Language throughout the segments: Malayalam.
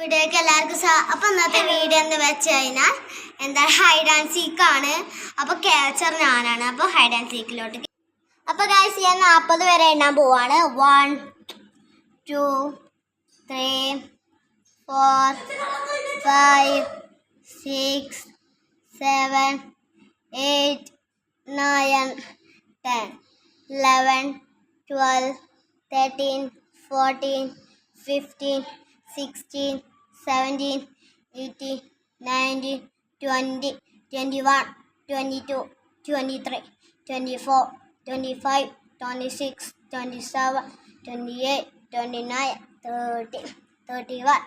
വീഡിയോക്ക് എല്ലാവർക്കും അപ്പം ഇന്നത്തെ വീഡിയോ എന്ന് വെച്ച് കഴിഞ്ഞാൽ എന്താ ഹൈഡ് ആൻഡ് സീക്ക് ആണ്. അപ്പോൾ ക്യാച്ചർ ഞാനാണ്. അപ്പോൾ ഹൈഡ് ആൻഡ് സീക്കിലോട്ട് അപ്പോൾ ഗൈസ് ഞാൻ 40 വരെ എണ്ണാൻ പോവാണ്. 1 2 3 4 5 6 7 8 9 10 11 12 13 14 15 16 17 18 19 20 21 22 23 24 25 26 27 28 29 30 31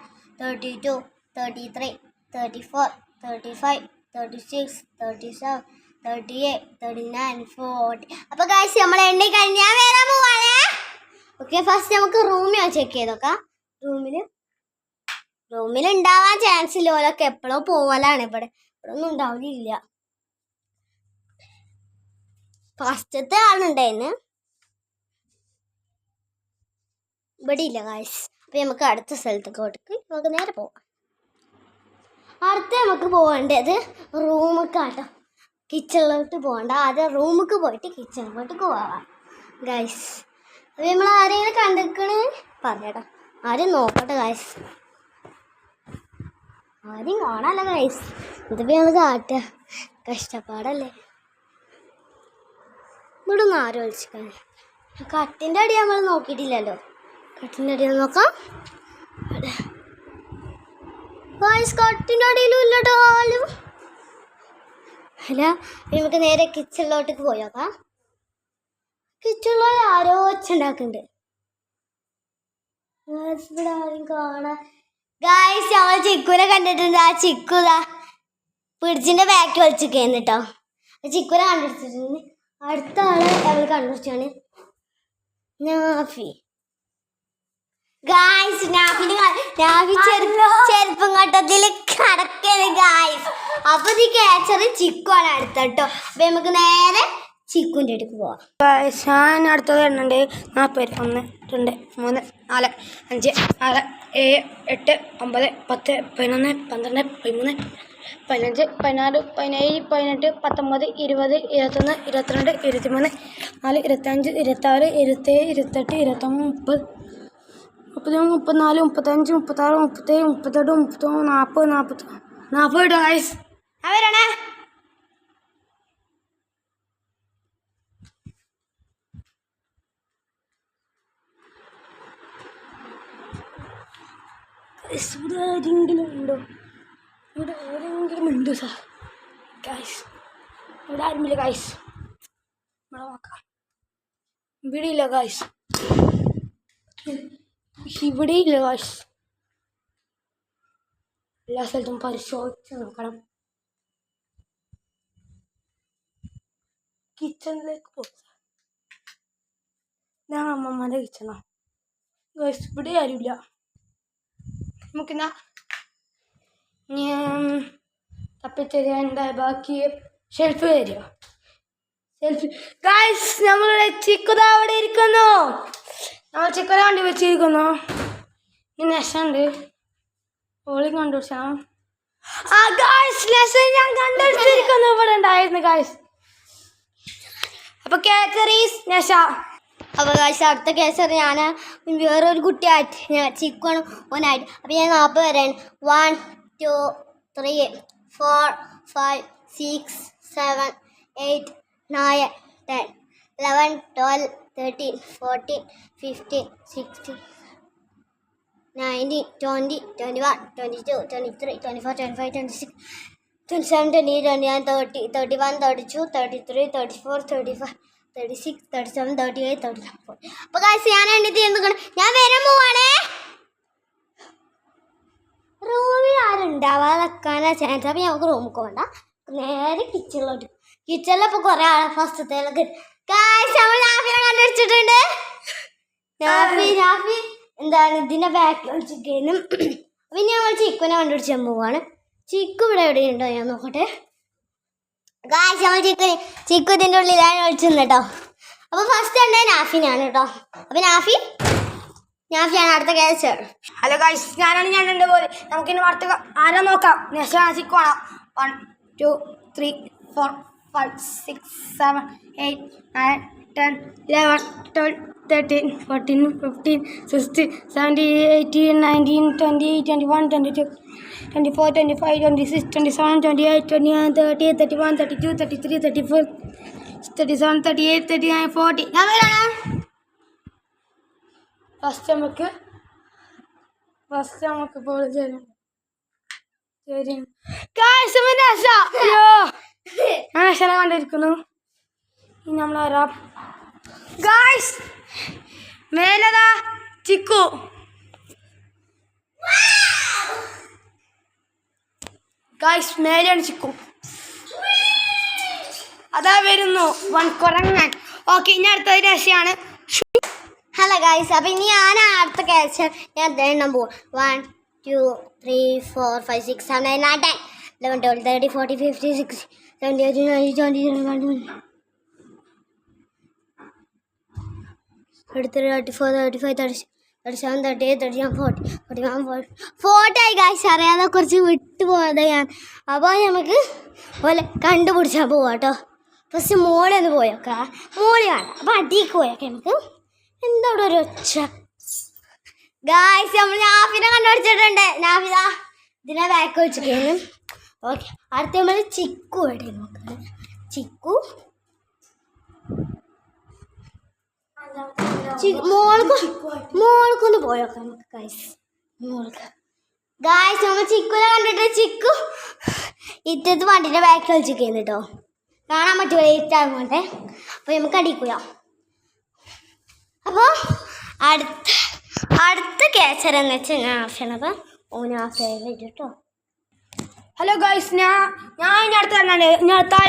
32 33 34 35 36 37 38 39 40. അപ്പോൾ ഗൈസ് നമ്മൾ എണ്ണി കഴിഞ്ഞാൽ വരാൻ പോവാണേ. ഓക്കെ, ഫസ്റ്റ് നമുക്ക് റൂമിൽ ചെക്ക് ചെയ്തോക്കാം. റൂമിൽ ഉണ്ടാവാൻ ചാൻസ് ഇല്ല. ഓലൊക്കെ എപ്പോഴും പോവലാണ്. ഇവിടെ ഒന്നും ഉണ്ടാവില്ല. ഫസ്റ്റത്തെ ആളുണ്ടായിരുന്നു, ഇവിടെ ഇല്ല ഗൈസ്. അപ്പൊ നമുക്ക് അടുത്ത സ്ഥലത്തേക്ക് നമുക്ക് നേരെ പോവാം. അടുത്ത നമുക്ക് പോകേണ്ടത് റൂമിലേക്കാട്ടോ. കിച്ചണിലോട്ട് പോകണ്ട, ആദ്യം റൂമിലേക്ക് പോയിട്ട് കിച്ചണിലോട്ട് പോവാം ഗൈസ്. അപ്പൊ നമ്മൾ ആരെങ്കിലും കണ്ടിരിക്കണേ പറഞ്ഞേട്ടാ. ആരും നോക്കട്ടെ ഗൈസ്, ആരും കാണാല്ല ഗൈസ്. ഇതിപ്പോ ഞങ്ങൾ കാട്ടുക കഷ്ടപ്പാടല്ലേ. ഇവിടെ ഒന്നും ആരും ഒളിച്ചിക്കാൻ. കട്ടിൻ്റെ അടി നമ്മൾ നോക്കിയിട്ടില്ലല്ലോ. കട്ടിൻ്റെ അടി നോക്കാം. ഗൈസ് കട്ടിൻ്റെ അടിയിലും ഇല്ലട്ടോ ആലും. അല്ല, നമുക്ക് നേരെ കിച്ചണിലോട്ടേക്ക് പോയോക്കാം. കിച്ചണിൽ ആരോ വെച്ചുണ്ടാക്കുന്നുണ്ട്. ഇവിടെ ആരും കാണാൻ. ഗായ്സ് ഞങ്ങൾ ചിക്കുനെ കണ്ടിട്ടുണ്ട്. ആ ചിക്കുതാ പിടിച്ചിന്റെ ബാക്ക് വലിച്ചിരിക്കുന്നു കേട്ടോ. ചിക്കുനെ കണ്ടുപിടിച്ചിട്ടുണ്ട്. അടുത്ത ആള് ഞങ്ങൾ കണ്ടുപിടിച്ചാണ് നാഫി. ഗായ്സ് നാഫി ചെരുപ്പം ഘട്ടത്തിൽ കടക്കാണ് ഗായ്സ്. അപ്പൊ ഈ ക്യാച്ചർ ചിക്കുവാണ് അടുത്തട്ടോ. അപ്പൊ നമുക്ക് നേരെ ചിക്കുൻ്റെ അടുക്ക് പോവാം. ഞാൻ അടുത്തത് എണ്ണുണ്ട് 40. 1 2 3 4 5 6 7 8 9 10 11 12 13 15 16 17 18 19 20 21 22 23 24 25 26 27 28 29 30 33 34 35 36 37 38 39 40 ഇട്ടോ ഗൈസ്. അവരാണേ ഇവിടെ ആരെങ്കിലും ഉണ്ടോ? ഇവിടെ ആരെങ്കിലും ഉണ്ടോ സാർ? ഗൈസ് ഇവിടെ ആരുമില്ല ഗൈസ്. ഇവിടെ നോക്കാം. ഇവിടെ ഇല്ല ഗൈസ്. ഇവിടെ ഇല്ല ഗൈസ്. എല്ലാ സ്ഥലത്തും പരിശോധിച്ച് നോക്കണം. കിച്ചണിലേക്ക് പോകും. ഞാൻ അമ്മമ്മൻ്റെ കിച്ചണാ ഗൈസ്. ഇവിടെ ആരുമില്ല. നമുക്കെന്നാ തപ്പിത്തരിക. എന്താ ബാക്കി ഷെൽഫ് തരിക. ഷെൽഫ് ഗൈസ് നമ്മളുടെ ചിക്കുത അവിടെ ഇരിക്കുന്നു. നമ്മൾ ചിക്കുത കണ്ടു വെച്ചിരിക്കുന്നു. ഇനി നെശുണ്ട്. ഓളി കണ്ടുപിടിച്ചാ. ആ ഗൈസ് നെശ ഞാൻ കണ്ടുപിടിച്ചിരിക്കുന്നു. ഇവിടെ ഉണ്ടായിരുന്നു ഗൈസ്. അപ്പൊ കാറ്ററീസ് നെശ. അപ്പോൾ ഗൈസ് അടുത്ത കേസർ ഞാൻ വേറൊരു കുട്ടിയായിട്ട് ഞാൻ ചിക്കുവാണ് ഓനായിട്ട്. അപ്പോൾ ഞാൻ 40 വരെയാണ്. 1 2 3 4 5 6 7 8 9 10 11 12 13 14 15 16 19 20 21 22 23 24 25 26 27 28 29 30 31 32 33 34 35 36 37 38 39. അപ്പോൾ ഗൈസ് ഞാൻ എണ്ണിട്ട് എന്തുകൊണ്ട് ഞാൻ വരാൻ പോവാണേ. റൂമിൽ ആരും ഉണ്ടാവാതെ വെക്കാനാ ചാൻസ്. അപ്പോൾ ഞങ്ങൾക്ക് റൂമിൽ പോകണ്ട, നേരെ കിച്ചണിലോട്ട്. കിച്ചണിലിപ്പോൾ കുറേ ആളെ ഫസ്റ്റത്തേലൊക്കെ ഗൈസ് നമ്മൾ നാഫിനെ കണ്ടുപിടിച്ചിട്ടുണ്ട്. നാഫി എന്താണ് ഇതിൻ്റെ ബാക്കിൽ വെച്ചിരിക്കുന്നു. പിന്നെ ഞങ്ങൾ ചിക്കുനെ കണ്ടുപിടിച്ചാൽ പോവാണ്. ചിക്കു ഇവിടെ എവിടെയുണ്ടോ ഞാൻ നോക്കട്ടെ. ഗായ്സ് നമ്മൾ ചിക്കു ഇതിൻ്റെ ഉള്ളിലാണ് ഒളിച്ചിരുന്നു കേട്ടോ. അപ്പോൾ ഫസ്റ്റ് ഉണ്ട് നാഫിനാണ് കേട്ടോ. അപ്പോൾ നാഫിയാണ് അടുത്ത ക്യാച്ചർ. ഹലോ ഗൈസ്, ഞാൻ എൻ്റെ പോലെ നമുക്കിനി അടുത്ത ആരാ നോക്കാം. ചിക്കു ആണോ? 1 2 3 4 5 6 7 8 9 10 11 12 13 14 15 16 17 18 19 20 21 22 24 25 26 27 28 29 30 31 32 33 34 37 38 39 40. ഞാൻ വരാണ്. ഫസ്റ്റ് നമുക്ക് ബോൾ തരും. ഞാൻ അക്ഷരം കണ്ടിരിക്കുന്നു. ഇനി നമ്മൾ വരാം. ഗായ്സ്, മേലതാ ചിക്കു. ഗായ്സ്, മേലെയാണ് ചിക്കു. അതാ വരുന്നു കുരങ്ങൻ. ഓക്കെ, ഇനി അടുത്തത് രഹസ്യമാണ്. ഹലോ ഗൈസ്, അപ്പം ഇനി ഞാൻ അടുത്ത ക്യാച്ചർ ഞാൻ എണ്ണം പോവാം. 1 2 3 4 5 6 7 8 9 10 11 12 13 14 15 16 17 18 19 20 21 23 34 35 36 37 38 39 40 41 40 ആയി ഗൈസ്. അറിയാതെ കുറച്ച് വിട്ടുപോയത് ഞാൻ. അപ്പോൾ നമുക്ക് പോലെ കണ്ടുപിടിച്ചാൽ പോവാം കേട്ടോ. ഫസ്റ്റ് മോളൊന്ന് പോയേക്കാം. മോളി വേണ്ട, അപ്പോൾ അടിക്ക് പോയേക്കാം നമുക്ക്. എന്താ ഇവിടെ ഒരു ഒച്ച? ഗായ്സ്, നമ്മൾ നാഫിനെ കണ്ടുപിടിച്ചിട്ടുണ്ട്. നാഫിത ഇതിനെ ബാക്ക് വെച്ചിരിക്കുന്നു. ഓക്കെ, അടുത്ത നമ്മൾ ചിക്കു എവിടെ നോക്കാം. മോൾക്കൊന്ന് പോയോക്കാം നമുക്ക് ഗായ്സ്. നമ്മൾ ചിക്കുനെ കണ്ടിട്ട് ചിക്കു ഇറ്റത്ത് വണ്ടിൻ്റെ ബാക്ക് വെച്ചിരിക്കുന്നു കേട്ടോ. കാണാൻ പറ്റുമോ ഇറ്റാകുമ്പോട്ടെ. അപ്പോൾ നമുക്ക് അടിക്കുക. അപ്പോൾ അടുത്ത ക്യാച്ചർ എന്ന് വെച്ചാൽ നാഫിയാണ്. കേട്ടോ. ഹലോ ഗൈസ്, ഞാൻ ഇനി അടുത്ത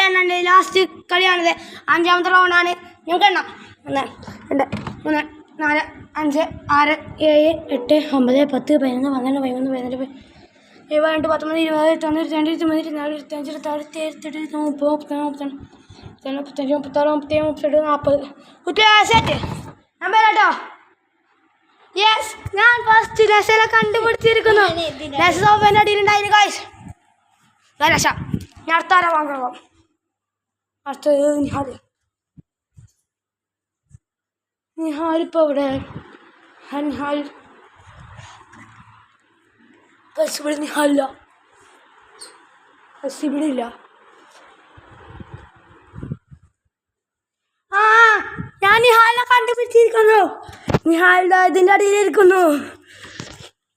എണ്ണുണ്ട്. ലാസ്റ്റ് കളിയാണിത്. 5ാമത്തെ റൗണ്ടാണ്. ഞങ്ങൾക്ക് എണ്ണാം. 1 2 3 4 5 6 7 8 9 10 11 12 13 14 17 18 19 20 21 22 23 24 25 26 27 28 29 30 31 32 33 34 സെറ്റ്. ഞാൻ കേട്ടോ. യെസ്, ഞാൻ ഫസ്റ്റ് രസനെ കണ്ടുപിടിച്ചിരിക്കുന്നു. രസോഫേൻ്റെ അടിയിലുണ്ടായിരുന്നു ഗൈസ്. രസ ഞാൻ അടുത്ത ആരാ വാങ്ങാം. അടുത്തത് നിഹാലിപ്പോൾ ഇവിടെ. നിഹാൽ ഗൈസ്, ഇവിടെ നിഹാലില്ല. ഗൈസ്, ഇവിടെ ഇല്ല. ഞാൻ നിഹാലിനെ കണ്ടുപിടിച്ചിരിക്കുന്നു. നിഹാലിതാ ഇതിൻ്റെ അടിയിലിരിക്കുന്നു.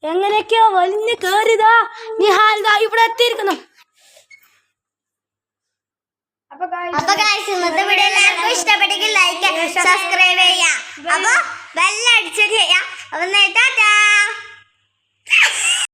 എങ്ങനെയൊക്കെയോ വലിഞ്ഞ് കയറിയതാ. നിഹാലിതാ ഇവിടെ എത്തിയിരിക്കുന്നു. അപ്പൊ ഗൈസ്, ഇന്നത്തെ വീഡിയോ എല്ലാവർക്കും ഇഷ്ടപ്പെട്ടെങ്കിൽ ലൈക്ക് സബ്സ്ക്രൈബ് ചെയ്യാം. അപ്പൊ ബെല്ലടിച്ചിട്ട് ചെയ്യാം. അപ്പൊ ടാറ്റാ.